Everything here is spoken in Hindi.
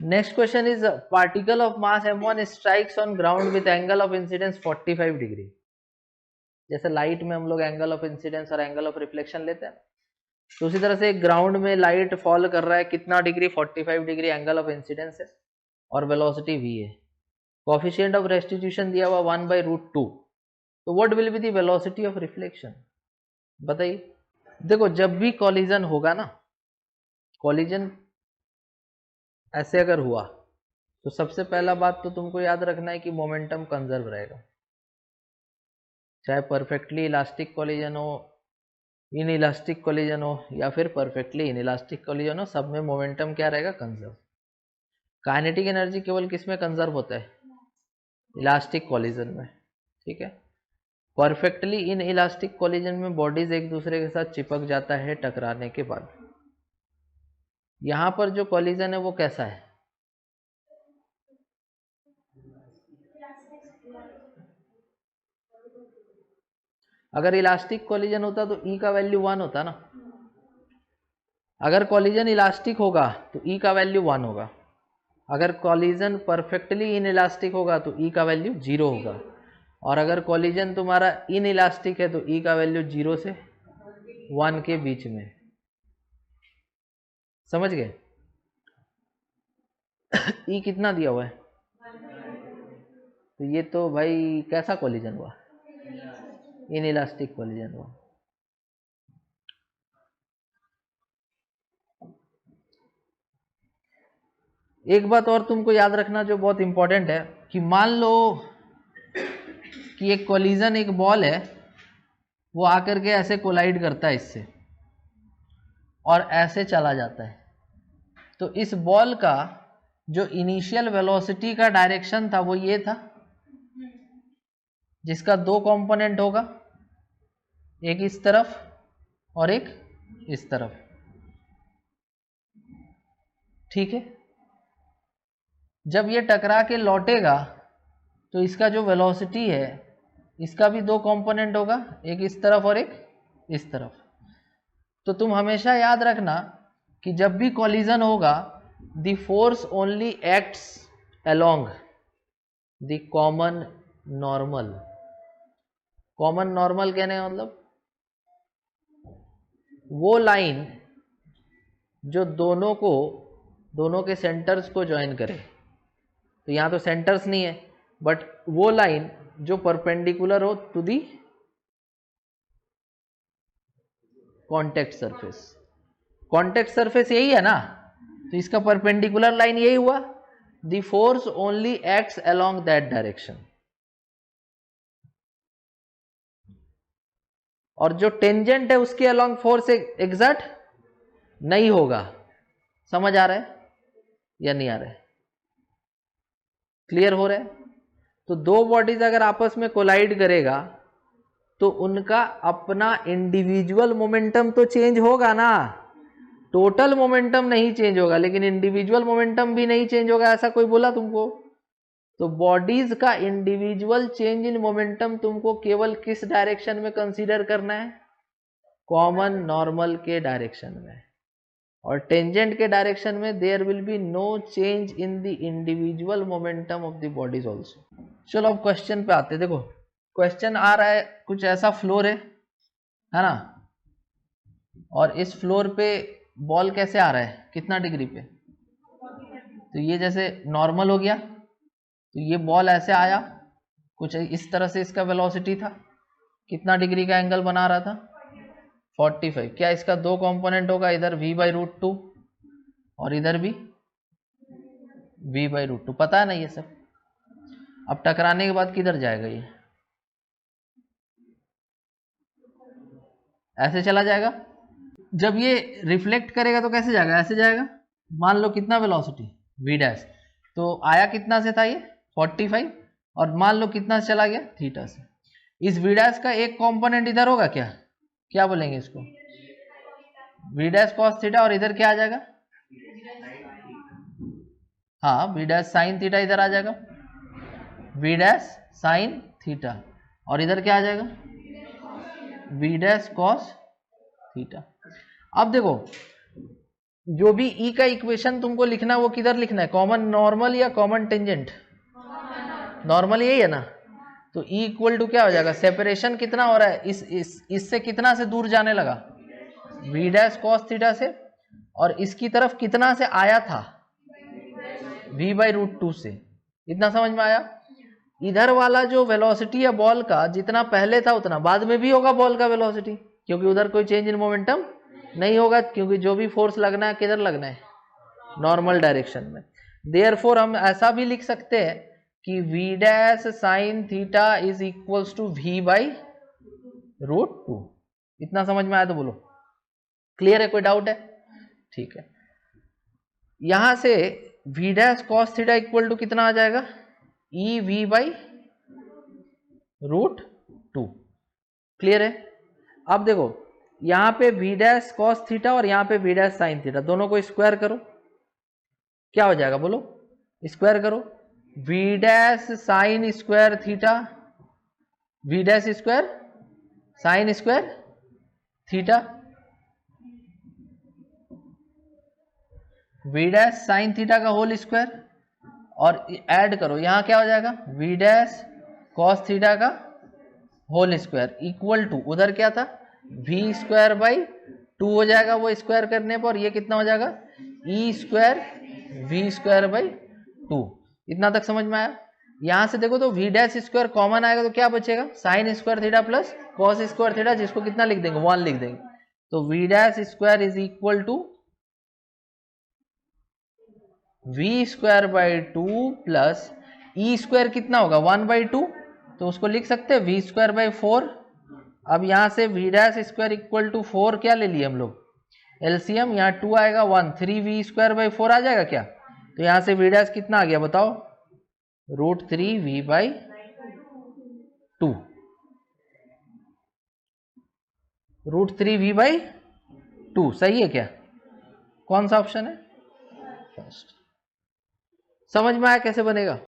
Next question is particle of mass m1 strikes on ground with angle of incidence 45 degree. जैसे लाइट में हम लोग एंगल ऑफ इंसिडेंस और एंगल ऑफ रिफ्लेक्शन लेते हैं, तो उसी तरह से ग्राउंड में लाइट फॉल कर रहा है कितना degree, 45 degree angle of incidence है और वेलोसिटी v है। कोफिशिएंट ऑफ रेस्टिट्यूशन दिया हुआ 1/√2। तो what will be the velocity of reflection, बताइए। देखो जब भी कॉलिजन होगा ना, कॉलिजन ऐसे अगर हुआ तो सबसे पहला बात तो तुमको याद रखना है कि मोमेंटम कंजर्व रहेगा। चाहे परफेक्टली इलास्टिक कॉलिजन हो, इन इलास्टिक कॉलिजन हो या फिर परफेक्टली इन इलास्टिक कॉलिजन हो, सब में मोमेंटम क्या रहेगा, कंजर्व। काइनेटिक एनर्जी केवल किस में कंजर्व होता है, इलास्टिक कॉलिजन में, ठीक है। परफेक्टली इन इलास्टिक कॉलिजन में बॉडीज एक दूसरे के साथ चिपक जाता है टकराने के बाद। यहां पर जो कॉलिजन है वो कैसा है, अगर इलास्टिक कॉलिजन होता तो ई का वैल्यू 1 होता ना। अगर कॉलिजन इलास्टिक होगा तो ई का वैल्यू 1 होगा। अगर कॉलिजन परफेक्टली इन इलास्टिक होगा तो ई का वैल्यू 0 होगा। और अगर कॉलिजन तुम्हारा इन इलास्टिक है तो ई का वैल्यू 0 से 1 के बीच में। समझ गए? ई कितना दिया हुआ है, तो ये तो भाई कैसा कॉलिजन हुआ, इन इलास्टिक कॉलिजन हुआ। एक बात और तुमको याद रखना जो बहुत इंपॉर्टेंट है, कि मान लो कि एक कॉलिजन, एक बॉल है, वो आकर के ऐसे कोलाइड करता है इससे और ऐसे चला जाता है। तो इस बॉल का जो इनिशियल वेलोसिटी का डायरेक्शन था वो ये था, जिसका 2 कंपोनेंट होगा, एक इस तरफ और एक इस तरफ, ठीक है। जब ये टकरा के लौटेगा तो इसका जो वेलोसिटी है, इसका भी 2 कंपोनेंट होगा, एक इस तरफ और एक इस तरफ। तो तुम हमेशा याद रखना कि जब भी कॉलिजन होगा, the force only acts along the common normal. Common normal कहने का मतलब वो लाइन जो दोनों के सेंटर्स को ज्वाइन करे। तो यहां तो सेंटर्स नहीं है, बट वो लाइन जो परपेंडिकुलर हो to the contact surface. Contact surface यही है ना, तो इसका परपेंडिकुलर लाइन यही हुआ। The force only acts along that direction. और जो टेंजेंट है उसके अलोंग फोर्स एग्जर्ट नहीं होगा। समझ आ रहा है या नहीं आ रहा है, क्लियर हो रहा है? तो दो बॉडीज अगर आपस में कोलाइड करेगा तो उनका अपना इंडिविजुअल मोमेंटम तो चेंज होगा ना, टोटल मोमेंटम नहीं चेंज होगा, लेकिन इंडिविजुअल मोमेंटम भी नहीं चेंज होगा, ऐसा कोई बोला तुमको? तो बॉडीज का इंडिविजुअल चेंज इन मोमेंटम तुमको केवल किस डायरेक्शन में कंसीडर करना है, कॉमन नॉर्मल के डायरेक्शन में। और टेंजेंट के डायरेक्शन में there will be no change in the individual momentum of the bodies also. चलो अब क्वेश्चन पे आते। देखो क्वेश्चन आ रहा है, कुछ ऐसा फ्लोर है ना, और इस फ्लोर पे बॉल कैसे आ रहा है, कितना डिग्री पे, तो ये जैसे नॉर्मल हो गया, तो ये बॉल ऐसे आया, कुछ इस तरह से इसका वेलोसिटी था, कितना डिग्री का एंगल बना रहा था, 45। क्या इसका 2 कंपोनेंट होगा, इधर v/√2 और इधर भी v/√2, पता है ना ये सब। अब टकराने के बाद किधर जाएगा, ये ऐसे चला जाएगा। जब ये रिफ्लेक्ट करेगा तो कैसे जाएगा, ऐसे जाएगा। मान लो कितना वेलोसिटी v', तो आया कितना से था ये 45, और मान लो कितना से चला गया, थीटा से। इस v' का एक कंपोनेंट इधर होगा, क्या बोलेंगे इसको, v' cos थीटा, और इधर क्या आ जाएगा, हाँ v' sin थीटा इधर आ जाएगा, v' sin थीटा, और इधर क्या आ जाएगा, v' cos थीटा। अब देखो जो भी ई का इक्वेशन तुमको लिखना है वो किधर लिखना है, कॉमन नॉर्मल या कॉमन टेंजेंट? नॉर्मल यही है ना। तो ई इक्वल टू क्या हो जाएगा, सेपरेशन कितना हो रहा है, इससे कितना से दूर जाने लगा, वी डैश कॉस थीटा से, और इसकी तरफ कितना से आया था, v बाई रूट टू से। इतना समझ में आया। इधर वाला जो वेलोसिटी है बॉल का, जितना पहले था उतना बाद में भी होगा बॉल का वेलोसिटी, क्योंकि उधर कोई चेंज इन मोमेंटम नहीं होगा, क्योंकि जो भी फोर्स लगना है किधर लगना है, नॉर्मल डायरेक्शन में। देयरफॉर हम ऐसा भी लिख सकते हैं कि v dash sine theta is equals to v by root two. इतना समझ में आया तो बोलो क्लियर है, कोई डाउट है? ठीक है। यहां से v dash cos theta equal to कितना आ जाएगा, e v by root two. Clear है। अब देखो यहां पे v डैश कॉस थीटा और यहां पे v डैश साइन थीटा, दोनों को स्क्वायर करो, क्या हो जाएगा बोलो, स्क्वायर करो, v dash sign square theta, v dash square sine square theta, v dash sine theta का होल स्क्वायर, और ऐड करो, यहां क्या हो जाएगा, v डैश कॉस थीटा का होल स्क्वायर इक्वल टू, उधर क्या था, v स्क्वायर बाई टू हो जाएगा वो स्क्वायर करने पर, ये कितना हो जाएगा, E square V square by two. इतना तक समझ में आया। यहां से देखो तो v डैश स्क्वायर कॉमन आएगा तो क्या बचेगा, sine square theta plus cos square theta, जिसको कितना लिख देंगे, 1 लिख देंगे। तो v dash square is equal to v square by two plus e square कितना होगा, 1 बाई टू, तो उसको लिख सकते हैं v स्क्वायर बाई फोर। अब यहां से v dash square equal to 4 क्या ले लिए हम लोग, एलसीएम, यहाँ 2 आएगा 1, 3v स्क्वायर बाई 4 आ जाएगा क्या, तो यहां से v डैश कितना आ गया बताओ, root 3v by two, root 3v by two. सही है क्या, कौन सा ऑप्शन है, फर्स्ट। समझ में आया कैसे बनेगा।